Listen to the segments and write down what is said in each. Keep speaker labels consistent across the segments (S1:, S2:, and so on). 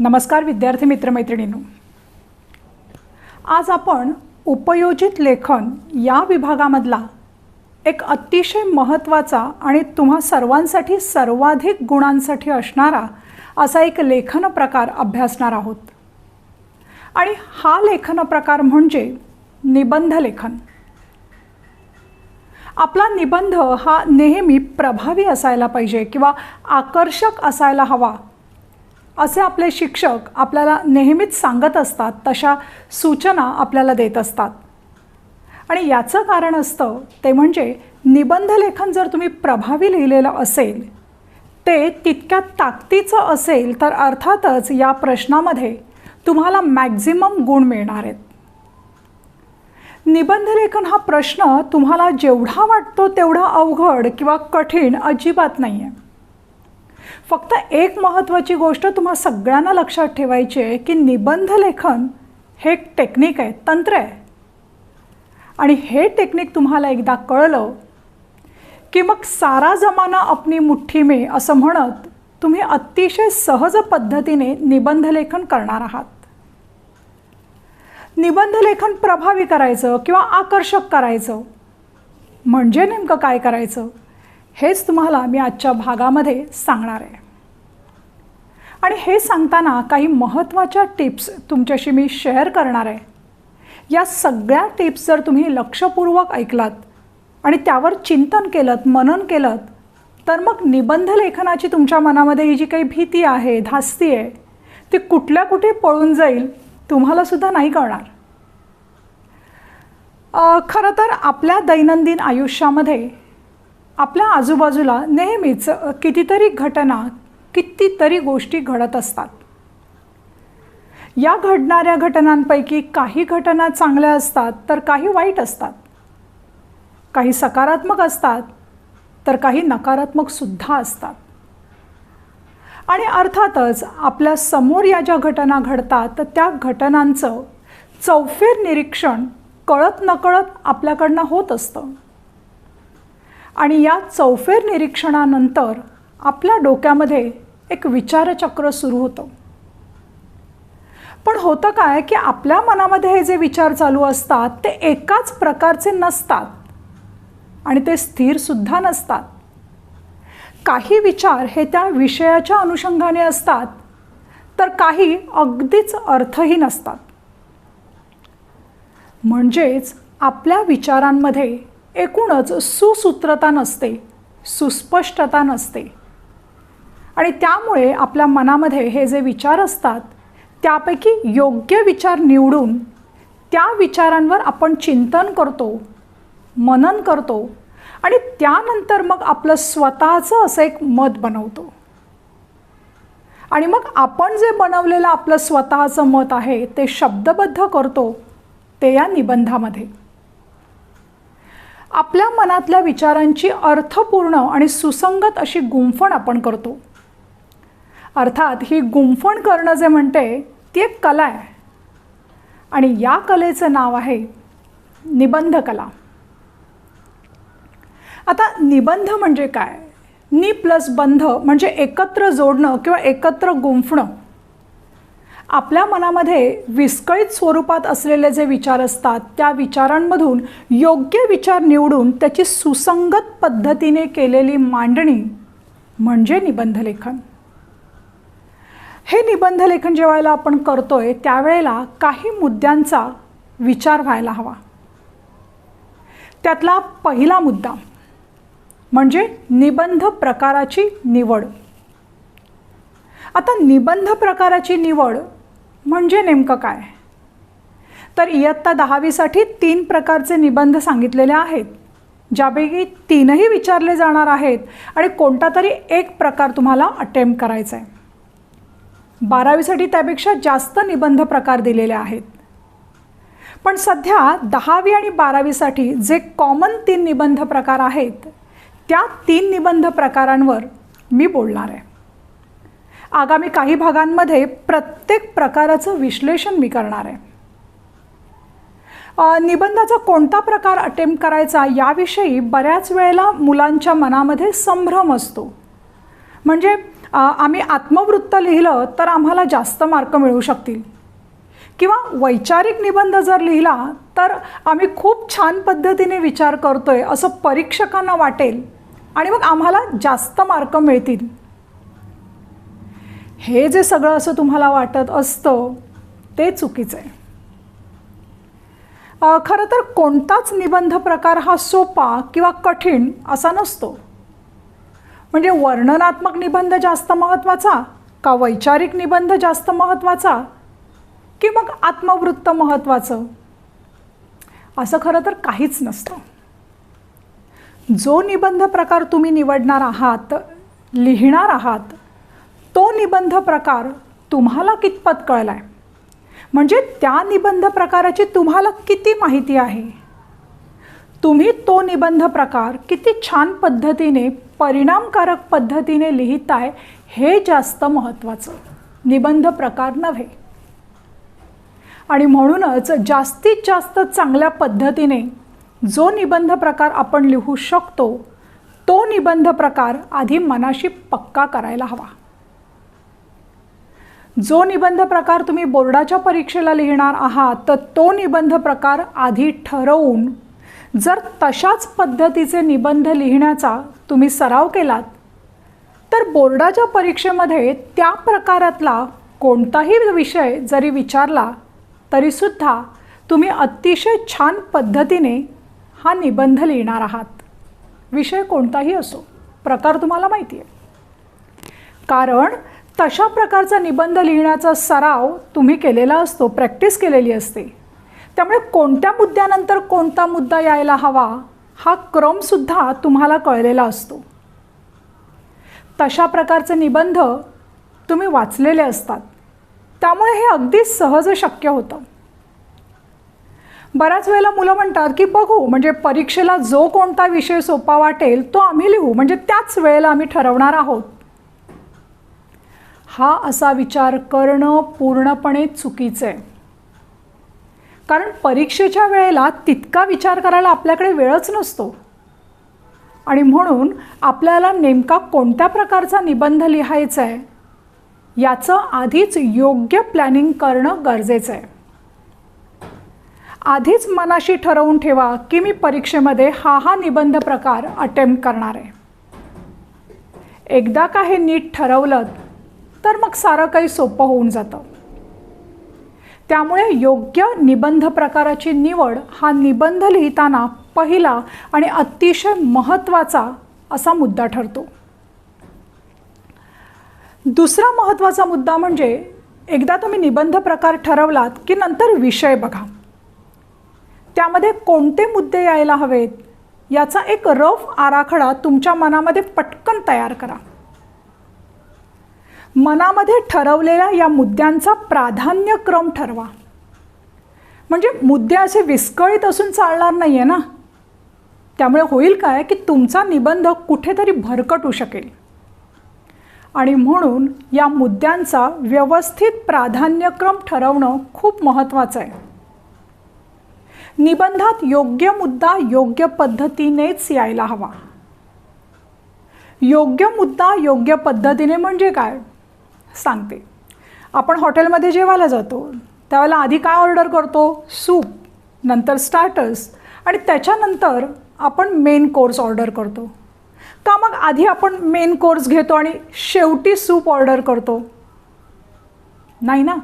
S1: नमस्कार विद्यार्थी मित्रमैत्रिणींनो, आज आपण उपयोजित लेखन या विभागामधला एक अतिशय महत्त्वाचा आणि तुम्हा सर्वांसाठी सर्वाधिक गुणांसाठी असणारा असा एक लेखन प्रकार अभ्यासणार आहोत. आणि हा लेखन प्रकार म्हणजे निबंध लेखन. आपला निबंध हा नेहमी प्रभावी असायला पाहिजे किंवा आकर्षक असायला हवा असे आपले शिक्षक आपल्याला नेहमीच सांगत असतात, तशा सूचना आपल्याला देत असतात. आणि याचं कारण असतं ते म्हणजे निबंध लेखन जर तुम्ही प्रभावी लिहिलेलं असेल, ते तितक्या ताकदीचं असेल तर अर्थातच या प्रश्नामध्ये तुम्हाला मॅक्झिमम गुण मिळणार आहेत. निबंध लेखन हा प्रश्न तुम्हाला जेवढा वाटतो तेवढा अवघड किंवा कठीण अजिबात नाही आहे. फक्त एक महत्त्वाची गोष्ट तुम्हा सगळ्यांना लक्षात ठेवायची आहे की निबंध लेखन हे एक टेक्निक आहे, तंत्र आहे. आणि हे टेक्निक तुम्हाला एकदा कळलं की मग सारा जमाना अपनी मुठ्ठी में असं म्हणत तुम्ही अतिशय सहज पद्धतीने निबंध लेखन करणार आहात. निबंध लेखन प्रभावी करायचं किंवा आकर्षक करायचं म्हणजे नेमकं काय करायचं हेच तुम्हाला मी आजच्या भागामध्ये सांगणार आहे. आणि हे सांगताना काही महत्त्वाच्या टिप्स तुमच्याशी मी शेअर करणार आहे. या सगळ्या टिप्स जर तुम्ही लक्षपूर्वक ऐकलात आणि त्यावर चिंतन केलंत, मनन केलंत, तर मग निबंध लेखनाची तुमच्या मनामध्ये ही जी काही भीती आहे, धास्ती आहे, ती कुठल्या कुठे पळून जाईल तुम्हालासुद्धा नाही कळणार. खरं तर आपल्या दैनंदिन आयुष्यामध्ये आपल्या आजूबाजूला नेहमीच कितीतरी घटना, कितीतरी गोष्टी घडत असतात. या घडणाऱ्या घटनांपैकी काही घटना चांगल्या असतात तर काही वाईट असतात, काही सकारात्मक असतात तर काही नकारात्मकसुद्धा असतात. आणि अर्थातच आपल्या समोर या ज्या घटना घडतात तर त्या घटनांचं चौफेर निरीक्षण कळत नकळत आपल्याकडनं होत असतं. आणि या चौफेर निरीक्षणानंतर आपल्या डोक्यामध्ये एक विचारचक्र सुरू होतं. पण होतं काय की आपल्या मनामध्ये हे जे विचार चालू असतात ते एकाच प्रकारचे नसतात आणि ते स्थिरसुद्धा नसतात. काही विचार हे त्या विषयाच्या अनुषंगाने असतात तर काही अगदीच अर्थहीन असतात. म्हणजेच आपल्या विचारांमध्ये एकूणच सुसूत्रता नसते, सुस्पष्टता नसते. आणि त्यामुळे आपल्या मनामध्ये हे जे विचार असतात त्यापैकी योग्य विचार निवडून त्या विचारांवर आपण चिंतन करतो, मनन करतो आणि त्यानंतर मग आपलं स्वतःचं असं एक मत बनवतो. आणि मग आपण जे बनवलेलं आपलं स्वतःचं मत आहे ते शब्दबद्ध करतो, ते या निबंधामध्ये. आपल्या मनातल्या विचारांची अर्थपूर्ण आणि सुसंगत अशी गुंफण आपण करतो. अर्थात ही गुंफण करणं जे म्हणते ती एक कला आहे आणि या कलेचं नाव आहे निबंध कला. आता निबंध म्हणजे काय? नि प्लस बंध म्हणजे एकत्र जोडणं किंवा एकत्र गुंफणं. आपल्या मनामध्ये विस्कळीत स्वरूपात असलेले जे विचार असतात त्या विचारांमधून योग्य विचार निवडून त्याची सुसंगत पद्धतीने केलेली मांडणी म्हणजे निबंध लेखन. हे निबंध लेखन जेव्हा आपण करतोय त्यावेळेला काही मुद्द्यांचा विचार व्हायला हवा. त्यातला पहिला मुद्दा म्हणजे निबंध प्रकाराची निवड. आता निबंध प्रकाराची निवड म्हणजे नेमकं काय? तर इयत्ता 10वीसाठी 3 प्रकारचे निबंध सांगितलेले आहेत, ज्यापैकी 3ही विचारले जाणार आहेत आणि कोणता तरी एक प्रकार तुम्हाला अटेम्प्ट करायचा आहे. 12वीसाठी त्यापेक्षा जास्त निबंध प्रकार दिलेले आहेत. पण सध्या 10वी आणि 12वीसाठी जे कॉमन 3 निबंध प्रकार आहेत त्या 3 निबंध प्रकारांवर मी बोलणार आहे. आगामी काही भागांमध्ये प्रत्येक प्रकाराचं विश्लेषण मी करणार आहे. निबंधाचा कोणता प्रकार अटेम्प्ट करायचा याविषयी बऱ्याच वेळेला मुलांच्या मनामध्ये संभ्रम असतो. म्हणजे आम्ही आत्मवृत्त लिहिलं तर आम्हाला जास्त मार्क मिळू शकतील, किंवा वैचारिक निबंध जर लिहिला तर आम्ही खूप छान पद्धतीने विचार करतोय असं परीक्षकांना वाटेल आणि मग आम्हाला जास्त मार्क मिळतील. हे जे सगळं असं तुम्हाला वाटत असतं ते चुकीचं आहे. खरं तर कोणताच निबंध प्रकार हा सोपा किंवा कठीण असा नसतो. म्हणजे वर्णनात्मक निबंध जास्त महत्त्वाचा का वैचारिक निबंध जास्त महत्त्वाचा की मग आत्मवृत्त महत्त्वाचं, असं खरं तर काहीच नसतं. जो निबंध प्रकार तुम्ही निवडणार आहात, लिहिणार आहात, तो निबंध प्रकार तुम्हाला कितपत कळला आहे, म्हणजे त्या निबंध प्रकाराची तुम्हाला किती माहिती आहे, तुम्ही तो निबंध प्रकार किती छान पद्धतीने परिणामकारक पद्धतीने लिहिताय हे जास्त महत्त्वाचं, निबंध प्रकार नव्हे. आणि म्हणूनच जास्तीत जास्त चांगल्या पद्धतीने जो निबंध प्रकार आपण लिहू शकतो तो निबंध प्रकार आधी मनाशी पक्का करायला हवा. जो निबंध प्रकार तुम्ही बोर्डाच्या परीक्षेला लिहिणार आहात तर तो निबंध प्रकार आधी ठरवून जर तशाच पद्धतीचे निबंध लिहिण्याचा तुम्ही सराव केलात तर बोर्डाच्या परीक्षेमध्ये त्या प्रकारातला कोणताही विषय जरी विचारला तरीसुद्धा तुम्ही अतिशय छान पद्धतीने हा निबंध लिहिणार आहात. विषय कोणताही असो, प्रकार तुम्हाला माहिती आहे, कारण तशा प्रकारचा निबंध लिहिण्याचा सराव तुम्ही केलेला असतो, प्रॅक्टिस केलेली असते. त्यामुळे कोणत्या मुद्द्यानंतर कोणता मुद्दा यायला हवा हा क्रमसुद्धा तुम्हाला कळलेला असतो. तशा प्रकारचे निबंध तुम्ही वाचलेले असतात, त्यामुळे हे अगदी सहज शक्य होतं. बऱ्याच वेळेला मुलं म्हणतात की बघू, म्हणजे परीक्षेला जो कोणता विषय सोपा वाटेल तो आम्ही लिहू, म्हणजे त्याच वेळेला आम्ही ठरवणार आहोत. हा असा विचार करणं पूर्णपणे चुकीचं आहे, कारण परीक्षेच्या वेळेला तितका विचार करायला आपल्याकडे वेळच नसतो. आणि म्हणून आपल्याला नेमका कोणत्या प्रकारचा निबंध लिहायचा आहे याचं आधीच योग्य प्लॅनिंग करणं गरजेचं आहे. आधीच मनाशी ठरवून ठेवा की मी परीक्षेमध्ये हा निबंध प्रकार अटेम्प्ट करणार आहे. एकदा का हे नीट ठरवलं तर मग सारं काही सोपं होऊन जातं. त्यामुळे योग्य निबंध प्रकाराची निवड हा निबंध लिहिताना पहिला आणि अतिशय महत्त्वाचा असा मुद्दा ठरतो. दुसरा महत्त्वाचा मुद्दा म्हणजे एकदा तुम्ही निबंध प्रकार ठरवलात की नंतर विषय बघा. त्यामध्ये कोणते मुद्दे यायला हवेत याचा एक रफ आराखडा तुमच्या मनामध्ये पटकन तयार करा. मनामध्ये ठरवलेल्या या मुद्द्यांचा प्राधान्यक्रम ठरवा. म्हणजे मुद्दे असे विस्कळीत असून चालणार नाही आहे ना. त्यामुळे होईल काय की तुमचा निबंध कुठेतरी भरकटू शकेल. आणि म्हणून या मुद्द्यांचा व्यवस्थित प्राधान्यक्रम ठरवणं खूप महत्त्वाचं आहे. निबंधात योग्य मुद्दा योग्य पद्धतीनेच यायला हवा. योग्य मुद्दा योग्य पद्धतीने म्हणजे काय सांगते. आपण हॉटेलमध्ये जेवायला जातो त्यावेळेला आधी काय ऑर्डर करतो, सूप, नंतर स्टार्टर्स आणि त्याच्यानंतर आपण मेन कोर्स ऑर्डर करतो. का मग आधी आपण मेन कोर्स घेतो आणि शेवटी सूप ऑर्डर करतो? नाही ना.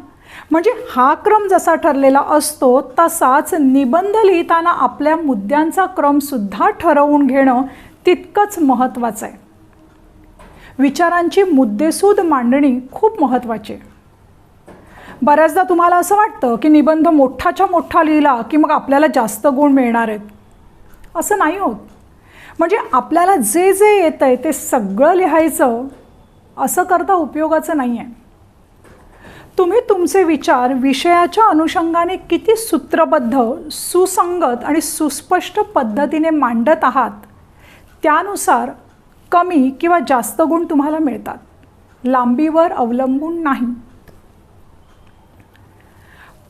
S1: म्हणजे हा क्रम जसा ठरलेला असतो तसाच निबंध लिहिताना आपल्या मुद्द्यांचा क्रमसुद्धा ठरवून घेणं तितकंच महत्त्वाचं आहे. विचारांची मुद्देसूद मांडणी खूप महत्त्वाची आहे. बऱ्याचदा तुम्हाला असं वाटतं की निबंध मोठाच्या मोठा लिहिला की मग आपल्याला जास्त गुण मिळणार आहेत. असं नाही होत. म्हणजे आपल्याला जे जे येतं आहे ते सगळं लिहायचं असं करता उपयोगाचं नाही आहे. तुम्ही तुमचे विचार विषयाच्या अनुषंगाने किती सूत्रबद्ध, सुसंगत आणि सुस्पष्ट पद्धतीने मांडत आहात त्यानुसार कमी किंवा जास्त गुण तुम्हाला मिळतात, लांबीवर अवलंबून नाही.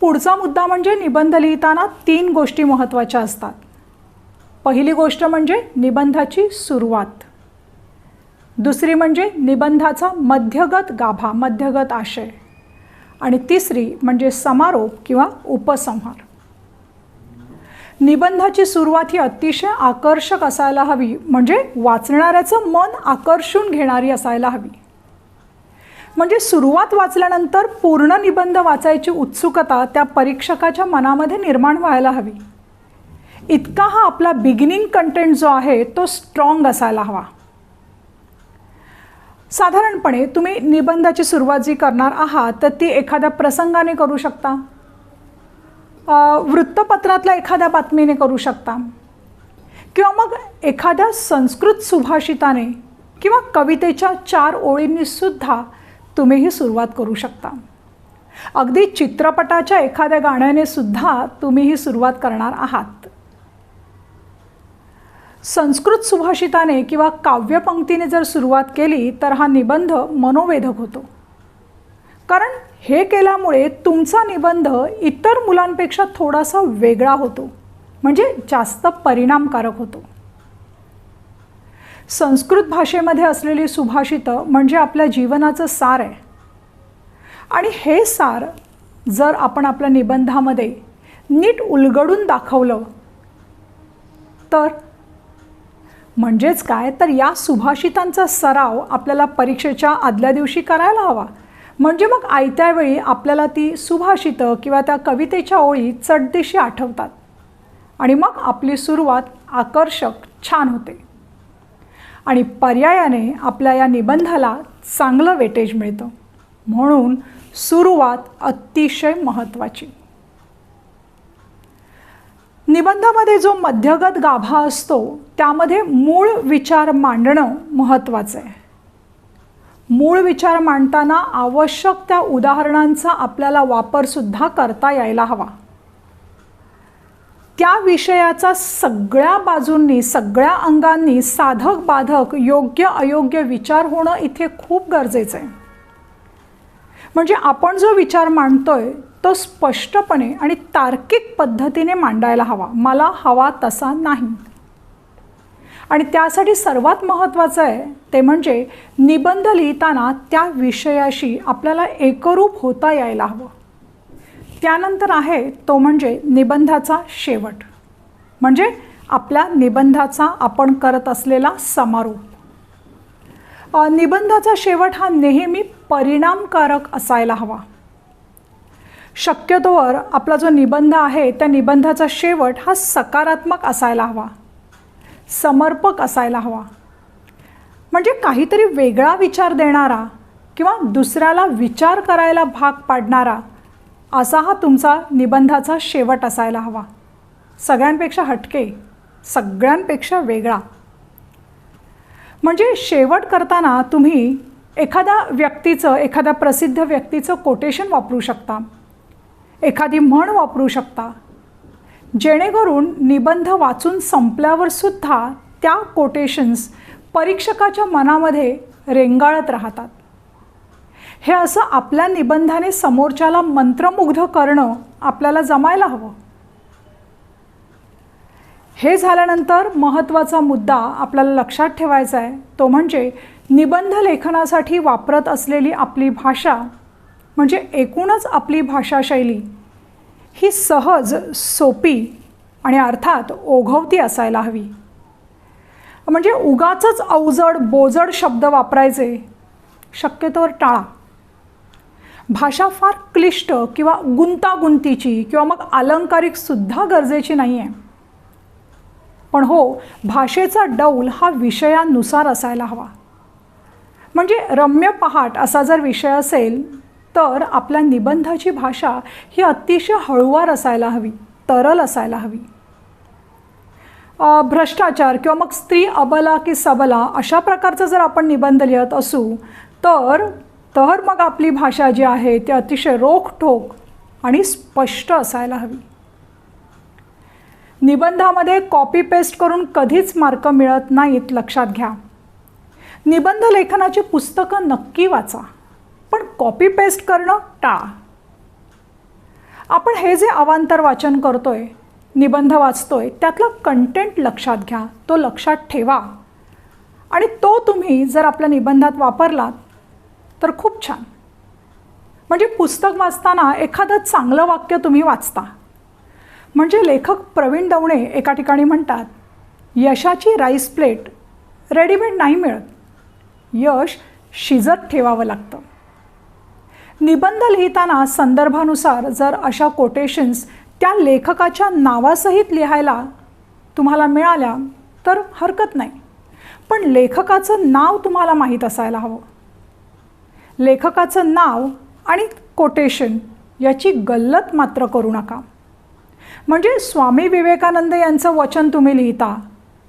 S1: पुढचा मुद्दा म्हणजे निबंध लिहिताना 3 गोष्टी महत्त्वाच्या असतात. पहिली गोष्ट म्हणजे निबंधाची सुरुवात. दुसरी म्हणजे निबंधाचा मध्यगत गाभा, मध्यगत आशय. आणि तिसरी म्हणजे समारोप किंवा उपसंहार. निबंधाची सुरुवात ही अतिशय आकर्षक असायला हवी, म्हणजे वाचणाऱ्याचं मन आकर्षून घेणारी असायला हवी. म्हणजे सुरुवात वाचल्यानंतर पूर्ण निबंध वाचायची उत्सुकता त्या परीक्षकाच्या मनामध्ये निर्माण व्हायला हवी. इतका हा आपला बिगिनिंग कंटेंट जो आहे तो स्ट्रॉंग असायला हवा. साधारणपणे तुम्ही निबंधाची सुरुवात जी करणार आहात तर ती एखाद्या प्रसंगाने करू शकता, वृत्तपत्रातल्या एखाद्या बातमीने करू शकता, किंवा मग एखाद्या संस्कृत सुभाषिताने किंवा कवितेच्या 4 ओळींनी सुद्धा तुम्ही ही सुरुवात करू शकता. अगदी चित्रपटाच्या एखाद्या गाण्याने सुद्धा तुम्ही ही सुरुवात करणार आहात. संस्कृत सुभाषिताने किंवा काव्यपंक्तीने जर सुरुवात केली तर हा निबंध मनोवेधक होतो. कारण हे केल्यामुळे तुमचा निबंध इतर मुलांपेक्षा थोडासा वेगळा होतो, म्हणजे जास्त परिणामकारक होतो. संस्कृत भाषेमध्ये असलेली सुभाषितं म्हणजे आपल्या जीवनाचं सार आहे. आणि हे सार जर आपण आपल्या निबंधामध्ये नीट उलगडून दाखवलं तर, म्हणजेच काय तर या सुभाषितांचा सराव आपल्याला परीक्षेच्या आदल्या दिवशी करायला हवा. म्हणजे मग आयत्या वेळी आपल्याला ती सुभाषितं किंवा त्या कवितेच्या ओळी चटदिशी आठवतात आणि मग आपली सुरुवात आकर्षक छान होते आणि पर्यायाने आपल्या या निबंधाला चांगलं वेटेज मिळतं. म्हणून सुरुवात अतिशय महत्त्वाची. निबंधामध्ये जो मध्यगत गाभा असतो त्यामध्ये मूळ विचार मांडणं महत्त्वाचं आहे. मूळ विचार मांडताना आवश्यक त्या उदाहरणांचा आपल्याला वापरसुद्धा करता यायला हवा. त्या विषयाचा सगळ्या बाजूंनी, सगळ्या अंगांनी साधक बाधक, योग्य अयोग्य विचार होणं इथे खूप गरजेचं आहे. म्हणजे आपण जो विचार मांडतोय तो स्पष्टपणे आणि तार्किक पद्धतीने मांडायला हवा, मला हवा तसा नाही. आणि त्यासाठी सर्वात महत्त्वाचं आहे ते म्हणजे निबंध लिहिताना त्या विषयाशी आपल्याला एकरूप होता यायला हवं. त्यानंतर आहे तो म्हणजे निबंधाचा शेवट, म्हणजे आपल्या निबंधाचा आपण करत असलेला समारोप. निबंधाचा शेवट हा नेहमी परिणामकारक असायला हवा. शक्यतोवर आपला जो निबंध आहे त्या निबंधाचा शेवट हा सकारात्मक असायला हवा, समर्पक असायला हवा. म्हणजे काहीतरी वेगळा विचार देणारा किंवा दुसऱ्याला विचार करायला भाग पाडणारा असा हा तुमचा निबंधाचा शेवट असायला हवा. सगळ्यांपेक्षा हटके, सगळ्यांपेक्षा वेगळा. म्हणजे शेवट करताना तुम्ही एखाद्या प्रसिद्ध व्यक्तीचं कोटेशन वापरू शकता, एखादी म्हण वापरू शकता, जेणेकरून निबंध वाचून संपल्यावर सुद्धा त्या कोटेशन्स परीक्षकाच्या मनामध्ये रेंगाळत राहतात. हे असं आपल्या निबंधाने समोरच्याला मंत्रमुग्ध करणं आपल्याला जमायला हवं. हे झाल्यानंतर महत्त्वाचा मुद्दा आपल्याला लक्षात ठेवायचा आहे तो म्हणजे निबंध लेखनासाठी वापरत असलेली आपली भाषा, म्हणजे एकूणच आपली भाषाशैली ही सहज, सोपी आणि अर्थात ओघवती असायला हवी. म्हणजे उगाचच अवजड बोजड शब्द वापरायचे शक्यतोवर टाळा. भाषा फार क्लिष्ट किंवा गुंतागुंतीची किंवा मग अलंकारिकसुद्धा गरजेची नाही आहे. पण हो, भाषेचा डौल हा विषयानुसार असायला हवा. म्हणजे रम्य पहाट असा जर विषय असेल तर आपल्या निबंधाची भाषा ही अतिशय हळूवार असायला हवी, तरल असायला हवी. भ्रष्टाचार किंवा मग स्त्री अबला की सबला अशा प्रकारचा जर आपण निबंध लिहित असू तर मग आपली भाषा जी आहे ती अतिशय रोखठोक आणि स्पष्ट असायला हवी. निबंधामध्ये कॉपी पेस्ट करून कधीच मार्क मिळत नाहीत, लक्षात घ्या. निबंध लेखनाची पुस्तकं नक्की वाचा, पण कॉपी पेस्ट करणं टाळा. आपण हे जे अवांतर वाचन करतोय, निबंध वाचतोय, त्यातलं कंटेंट लक्षात घ्या, तो लक्षात ठेवा आणि तो तुम्ही जर आपल्या निबंधात वापरलात तर खूप छान. म्हणजे पुस्तक वाचताना एखादं चांगलं वाक्य तुम्ही वाचता. म्हणजे लेखक प्रवीण दवणे एका ठिकाणी म्हणतात, यशाची राईस प्लेट रेडीमेड नाही मिळत, यश शिजत ठेवावं लागतं. निबंध लिहिताना संदर्भानुसार जर अशा कोटेशन्स त्या लेखकाच्या नावासहित लिहायला तुम्हाला मिळाल्या तर हरकत नाही, पण लेखकाचं नाव तुम्हाला माहीत असायला हवं. लेखकाचं नाव आणि कोटेशन याची गल्लत मात्र करू नका. म्हणजे स्वामी विवेकानंद यांचं वचन तुम्ही लिहिता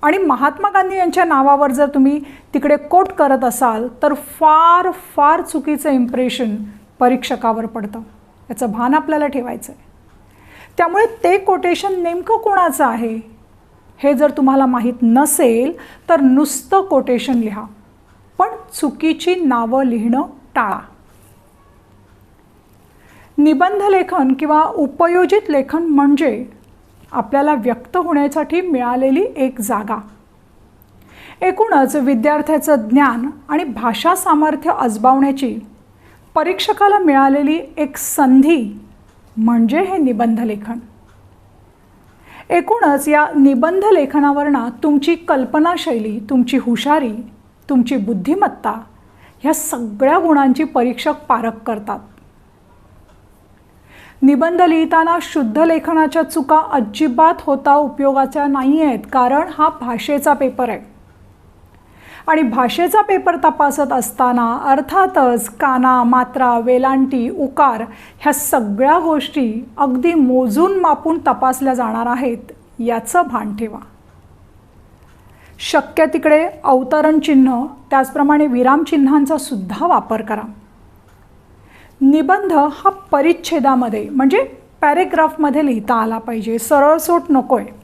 S1: आणि महात्मा गांधी यांच्या नावावर जर तुम्ही तिकडे कोट करत असाल तर फार फार चुकीचं इम्प्रेशन परीक्षकावर पडतं. याचं भान आपल्याला ठेवायचं आहे. त्यामुळे ते कोटेशन नेमकं कोणाचं आहे हे जर तुम्हाला माहीत नसेल तर नुसतं कोटेशन लिहा, पण चुकीची नावं लिहिणं टाळा. निबंध लेखन किंवा उपयोजित लेखन म्हणजे आपल्याला व्यक्त होण्यासाठी मिळालेली एक जागा. एकूणच विद्यार्थ्याचं ज्ञान आणि भाषा सामर्थ्य आजमावण्याची परीक्षकाला मिळालेली एक संधी म्हणजे हे निबंध लेखन. एकूणच या निबंध लेखनावरनं तुमची कल्पनाशैली, तुमची हुशारी, तुमची बुद्धिमत्ता ह्या सगळ्या गुणांची परीक्षक पारख करतात. निबंध लिहिताना शुद्ध लेखनाच्या चुका अजिबात होता उपयोगाच्या नाही आहेत, कारण हा भाषेचा पेपर आहे. आणि भाषेचा पेपर तपासत असताना अर्थातच काना, मात्रा, वेलांटी, उकार ह्या सगळ्या गोष्टी अगदी मोजून मापून तपासल्या जाणार आहेत याचं भान ठेवा. शक्य तिकडे अवतरण चिन्ह त्याचप्रमाणे विरामचिन्हांचा सुद्धा वापर करा. निबंध हा परिच्छेदामध्ये म्हणजे पॅरेग्राफमध्ये लिहिता आला पाहिजे, सरळसोट नको आहे.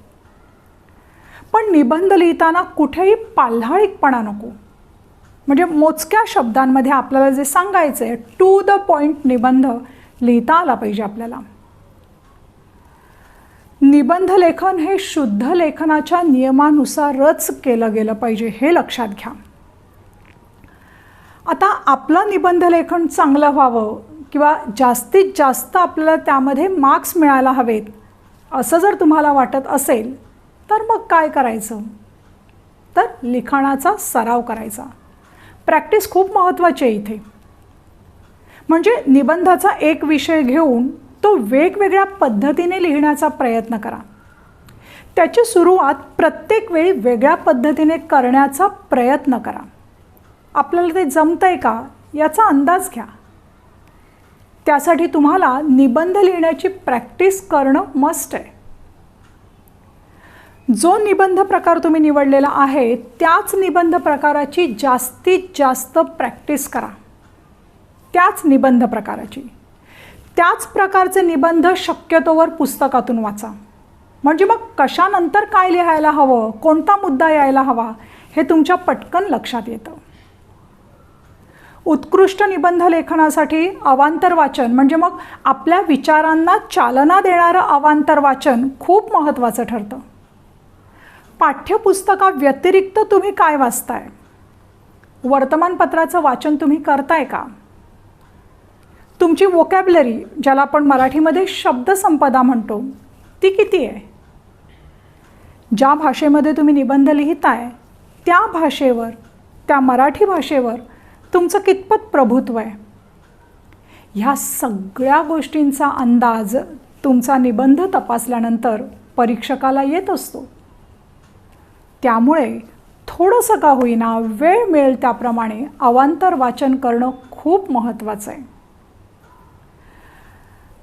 S1: पण निबंध लिहिताना कुठेही पाल्हाळिकपणा नको. म्हणजे मोजक्या शब्दांमध्ये आपल्याला जे सांगायचं आहे टू द पॉईंट निबंध लिहिता आला पाहिजे आपल्याला. निबंध लेखन हे शुद्ध लेखनाच्या नियमानुसारच केलं गेलं पाहिजे हे लक्षात घ्या. आता आपलं निबंध लेखन चांगलं व्हावं किंवा जास्तीत जास्त आपल्याला त्यामध्ये मार्क्स मिळायला हवेत असं जर तुम्हाला वाटत असेल तर मग काय करायचं, तर लिखाणाचा सराव करायचा. प्रॅक्टिस खूप महत्त्वाची आहे इथे. म्हणजे निबंधाचा एक विषय घेऊन तो वेगवेगळ्या पद्धतीने लिहिण्याचा प्रयत्न करा. त्याची सुरुवात प्रत्येक वेळी वेगळ्या पद्धतीने करण्याचा प्रयत्न करा. आपल्याला ते जमतंय का याचा अंदाज घ्या. त्यासाठी तुम्हाला निबंध लिहिण्याची प्रॅक्टिस करणं मस्ट आहे. जो निबंध प्रकार तुम्ही निवडलेला आहे त्याच निबंध प्रकाराची जास्तीत जास्त प्रॅक्टिस करा. त्याच निबंध प्रकाराची, त्याच प्रकारचे निबंध शक्यतोवर पुस्तकातून वाचा. म्हणजे मग कशानंतर काय लिहायला हवं, कोणता मुद्दा यायला हवा हे तुमच्या पटकन लक्षात येतं. उत्कृष्ट निबंध लेखनासाठी अवांतर वाचन म्हणजे मग आपल्या विचारांना चालना देणारं अवांतर वाचन खूप महत्त्वाचं ठरतं. पाठ्यपुस्तकाव्यतिरिक्त तुम्ही काय वाचताय? वर्तमानपत्राचं वाचन तुम्ही करताय का? तुमची वोकॅब्युलरी, ज्याला आपण मराठीमध्ये शब्दसंपदा म्हणतो, ती किती आहे? ज्या भाषेमध्ये तुम्ही निबंध लिहिताय त्या भाषेवर, त्या मराठी भाषेवर तुमचं कितपत प्रभुत्व आहे? ह्या सगळ्या गोष्टींचा अंदाज तुमचा निबंध तपासल्यानंतर परीक्षकाला येत असतो. त्यामुळे थोडंसं का होईना वेळ मिळेल त्याप्रमाणे अवांतर वाचन करणं खूप महत्त्वाचं आहे.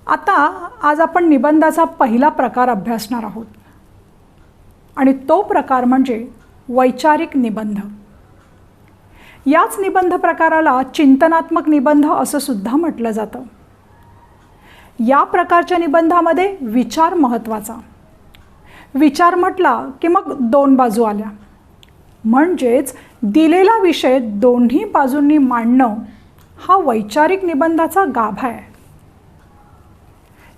S1: आता आज आपण निबंधाचा पहिला प्रकार अभ्यासणार आहोत आणि तो प्रकार म्हणजे वैचारिक निबंध. याच निबंध प्रकाराला चिंतनात्मक निबंध असं सुद्धा म्हटलं जातं. या प्रकारच्या निबंधामध्ये विचार महत्त्वाचा. विचार म्हटला की मग दोन बाजू आल्या. म्हणजेच दिलेला विषय दोन्ही बाजूंनी मांडणं हा वैचारिक निबंधाचा गाभा आहे.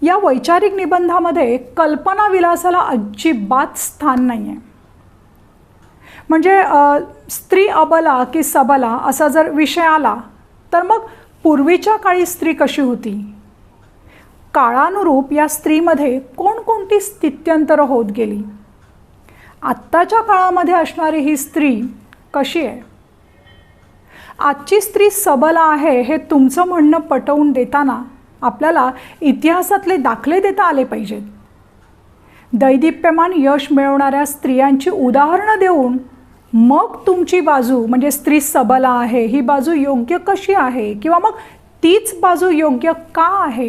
S1: या वैचारिक निबंधामध्ये कल्पनाविलासाला अजिबात स्थान नाही आहे. म्हणजे स्त्री अबला की सबला असा जर विषय आला तर मग पूर्वीच्या काळी स्त्री कशी होती, काळानुरूप या स्त्रीमध्ये कोणकोणती स्थित्यंतरं होत गेली, आत्ताच्या काळामध्ये असणारी ही स्त्री कशी आहे. आजची स्त्री सबल आहे हे तुमचं म्हणणं पटवून देताना आपल्याला इतिहासातले दाखले देता आले पाहिजेत. दैदिप्यमान यश मिळवणाऱ्या स्त्रियांची उदाहरणं देऊन मग तुमची बाजू म्हणजे स्त्री सबल आहे ही बाजू योग्य कशी आहे किंवा मग तीच बाजू योग्य का आहे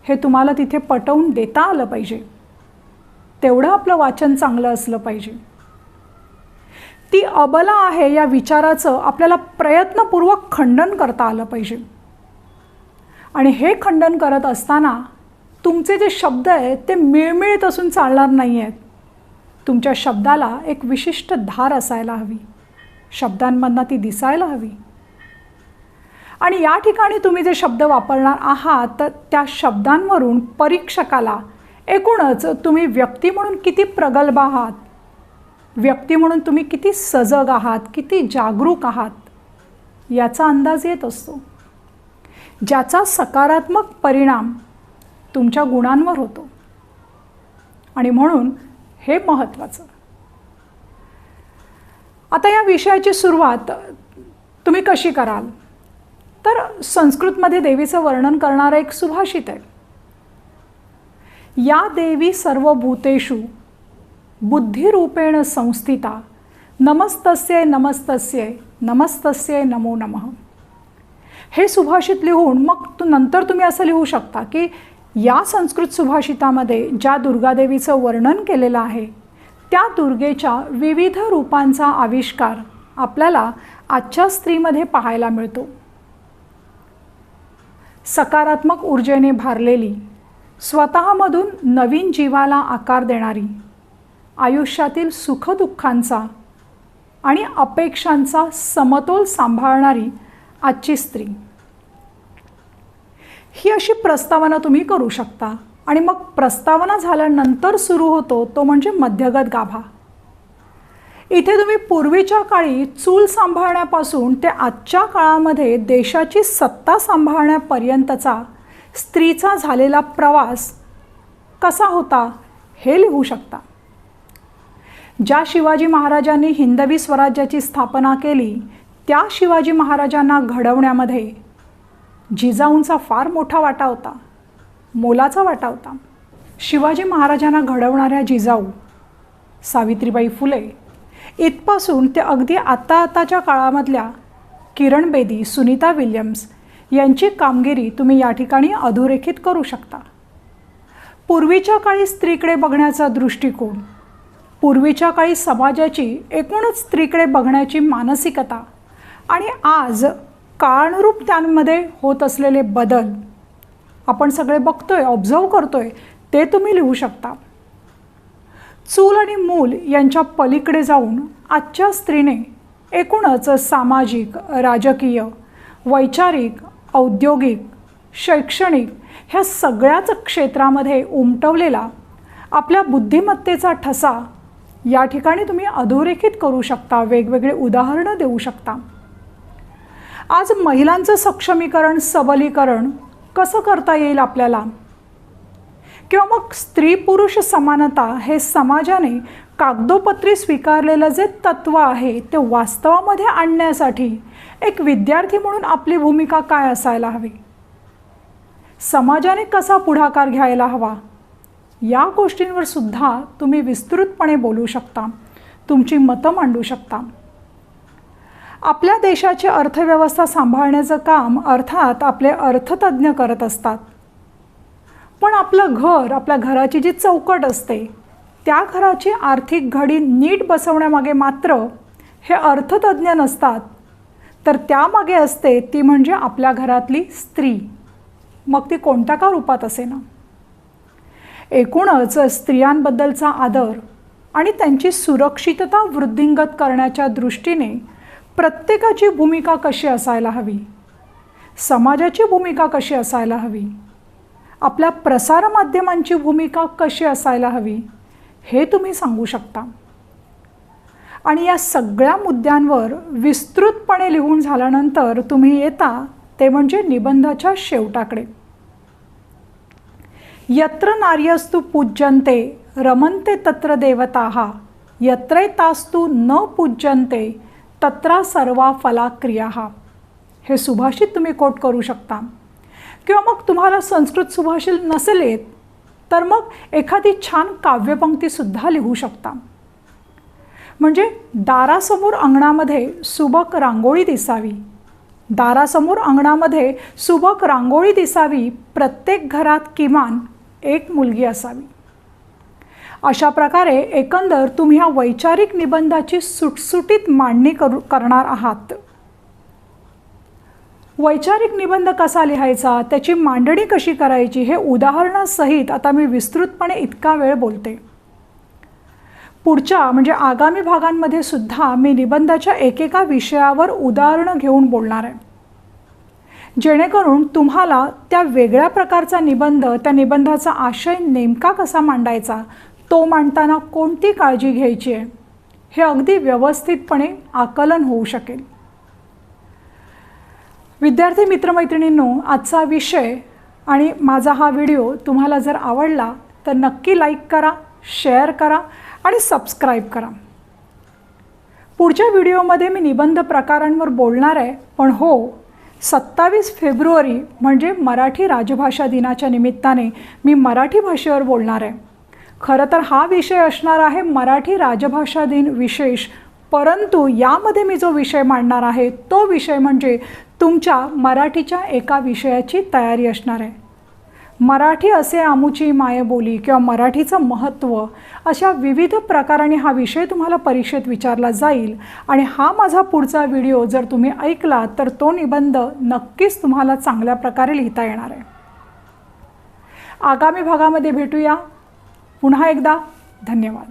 S1: हे तुम्हाला तिथे पटवून देता आलं पाहिजे. तेवढं आपलं वाचन चांगलं असलं पाहिजे. ती अबला आहे या विचाराचं आपल्याला प्रयत्नपूर्वक खंडन करता आलं पाहिजे. आणि हे खंडन करत असताना तुमचे जे शब्द आहेत ते मिळमिळीत असून चालणार नाही आहेत. तुमच्या शब्दाला एक विशिष्ट धार असायला हवी, शब्दांमधनं ती दिसायला हवी. आणि या ठिकाणी तुम्ही जे शब्द वापरणार आहात तर त्या शब्दांवरून परीक्षकाला एकूणच तुम्ही व्यक्ती म्हणून किती प्रगल्भ आहात, व्यक्ती म्हणून तुम्ही किती सजग आहात, किती जागरूक आहात याचा अंदाज येत असतो, ज्याचा सकारात्मक परिणाम तुमच्या गुणांवर होतो. आणि म्हणून हे महत्त्वाचं. आता या विषयाची सुरुवात तुम्ही कशी कराल तर संस्कृतमध्ये देवीचं वर्णन करणारं एक सुभाषित आहे. या देवी सर्वभूतेषु बुद्धिरूपेण संस्थिता नमस्तस्यै नमस्तस्यै नमस्तस्यै नमो नमः. हे सुभाषित लिहून मग नंतर तुम्ही असं लिहू शकता की या संस्कृत सुभाषितामध्ये ज्या दुर्गादेवीचं वर्णन केलेलं आहे त्या दुर्गेच्या विविध रूपांचा आविष्कार आपल्याला आजच्या स्त्रीमध्ये पाहायला मिळतो. सकारात्मक ऊर्जेने भारलेली, स्वतःमधून नवीन जीवाला आकार देणारी, आयुष्यातील सुखदुःखांचा आणि अपेक्षांचा समतोल सांभाळणारी आजची स्त्री. ही अशी प्रस्तावना तुम्ही करू शकता. आणि मग प्रस्तावना झाल्यानंतर सुरू होतो तो म्हणजे मध्यगत गाभा. इथे तुम्ही पूर्वीच्या काळी चूल सांभाळण्यापासून ते आजच्या काळामध्ये देशाची सत्ता सांभाळण्यापर्यंतचा स्त्रीचा झालेला प्रवास कसा होता हे लिहू शकता. ज्या शिवाजी महाराजांनी हिंदवी स्वराज्याची स्थापना केली त्या शिवाजी महाराजांना घडवण्यामध्ये जिजाऊंचा फार मोठा वाटा होता, मोलाचा वाटा होता. शिवाजी महाराजांना घडवणाऱ्या जिजाऊ सावित्रीबाई फुले इथपासून ते अगदी आताच्या काळामधल्या किरण बेदी, सुनीता विल्यम्स यांची कामगिरी तुम्ही या ठिकाणी अधोरेखित करू शकता. पूर्वीच्या काळी स्त्रीकडे बघण्याचा दृष्टिकोन, पूर्वीच्या काळी समाजाची एकूणच स्त्रीकडे बघण्याची मानसिकता आणि आज काळानुरूप त्यांमध्ये होत असलेले बदल आपण सगळे बघतोय, ऑब्झर्व करतोय ते तुम्ही लिहू शकता. चूल आणि मूल यांच्या पलीकडे जाऊन आजच्या स्त्रीने एकूणच सामाजिक, राजकीय, वैचारिक, औद्योगिक, शैक्षणिक ह्या सगळ्याच क्षेत्रामध्ये उमटवलेला आपल्या बुद्धिमत्तेचा ठसा या ठिकाणी तुम्ही अधोरेखित करू शकता, वेगवेगळे उदाहरणं देऊ शकता. आज महिलांचं सक्षमीकरण, सबलीकरण कसं करता येईल आपल्याला, किंवा मग स्त्री पुरुष समानता हे समाजाने कागदोपत्री स्वीकारलेलं जे तत्त्व आहे ते वास्तवामध्ये आणण्यासाठी एक विद्यार्थी म्हणून आपली भूमिका काय असायला हवी, समाजाने कसा पुढाकार घ्यायला हवा, या गोष्टींवर सुद्धा तुम्ही विस्तृतपणे बोलू शकता, तुमची मतं मांडू शकता. आपल्या देशाची अर्थव्यवस्था सांभाळण्याचं काम अर्थात आपले अर्थतज्ञ करत असतात. पण आपलं घर, आपल्या घराची जी चौकट असते त्या घराची आर्थिक घडी नीट बसवण्यामागे मात्र हे अर्थतज्ञ नसतात, तर त्यामागे असते ती म्हणजे आपल्या घरातली स्त्री, मग ती कोणत्या का रूपात असेना. एकूणच स्त्रियांबद्दलचा आदर आणि त्यांची सुरक्षितता वृद्धिंगत करण्याच्या दृष्टीने प्रत्येकाची भूमिका कशी असायला हवी, समाजाची भूमिका कशी असायला हवी, आपल्या प्रसारमाध्यमांची भूमिका कशी असायला हवी हे तुम्ही सांगू शकता. आणि या सगळ्या मुद्द्यांवर विस्तृतपणे लिहून झाल्यानंतर तुम्ही येता ते म्हणजे निबंधाच्या शेवटाकडे. यत्र नार्यस्तु पूज्यन्ते रमन्ते तत्र देवताः यत्रैतास्तु न पूज्यन्ते तत्र सर्वा फला क्रियाः. हे सुभाषित तुम्ही कोट करू शकता. किंवा मग तुम्हाला संस्कृत सुभाषित नसेल येत तर मग एखादी छान काव्यपंक्तीसुद्धा लिहू शकता. म्हणजे दारासमोर अंगणामध्ये सुबक रांगोळी दिसावी, दारासमोर अंगणामध्ये सुबक रांगोळी दिसावी, प्रत्येक घरात किमान एक मुलगी असावी. अशा प्रकारे एकंदर तुम्ही ह्या वैचारिक निबंधाची सुटसुटीत मांडणी करणार आहात. वैचारिक निबंध कसा लिहायचा, त्याची मांडणी कशी करायची हे उदाहरणासहित आता मी विस्तृतपणे इतका वेळ बोलते. पुढच्या म्हणजे आगामी भागांमध्ये सुद्धा मी निबंधाच्या एकेका विषयावर उदाहरणं घेऊन बोलणार आहे, जेणेकरून तुम्हाला त्या वेगळ्या प्रकारचा निबंध, त्या निबंधाचा आशय नेमका कसा मांडायचा, तो मांडताना कोणती काळजी घ्यायची आहे, हे अगदी व्यवस्थितपणे आकलन होऊ शकेल. विद्यार्थी मित्रमैत्रिणींनो, आजचा विषय आणि माझा हा व्हिडिओ तुम्हाला जर आवडला तर नक्की लाईक करा, शेअर करा आणि सबस्क्राईब करा. पुढच्या व्हिडिओमध्ये मी निबंध प्रकारांवर बोलणार आहे, पण हो, 27 फेब्रुवारी म्हणजे मराठी राजभाषा दिनाच्या निमित्ताने मी मराठी भाषेवर बोलणार आहे. खरं तर हा विषय असणार आहे मराठी राजभाषा दिन विशेष, परंतु यामध्ये मी जो विषय मांडणार आहे तो विषय म्हणजे तुमच्या मराठीच्या एका विषयाची तयारी असणार आहे. मराठी असे आमुची मायबोली किंवा मराठीचं महत्त्व, अशा विविध प्रकाराने हा विषय तुम्हाला परीक्षेत विचारला जाईल. आणि हा माझा पुढचा व्हिडिओ जर तुम्ही ऐकला तर तो निबंध नक्कीच तुम्हाला चांगल्या प्रकारे लिहिता येणार आहे. आगामी भागामध्ये भेटूया. पुन्हा एकदा धन्यवाद.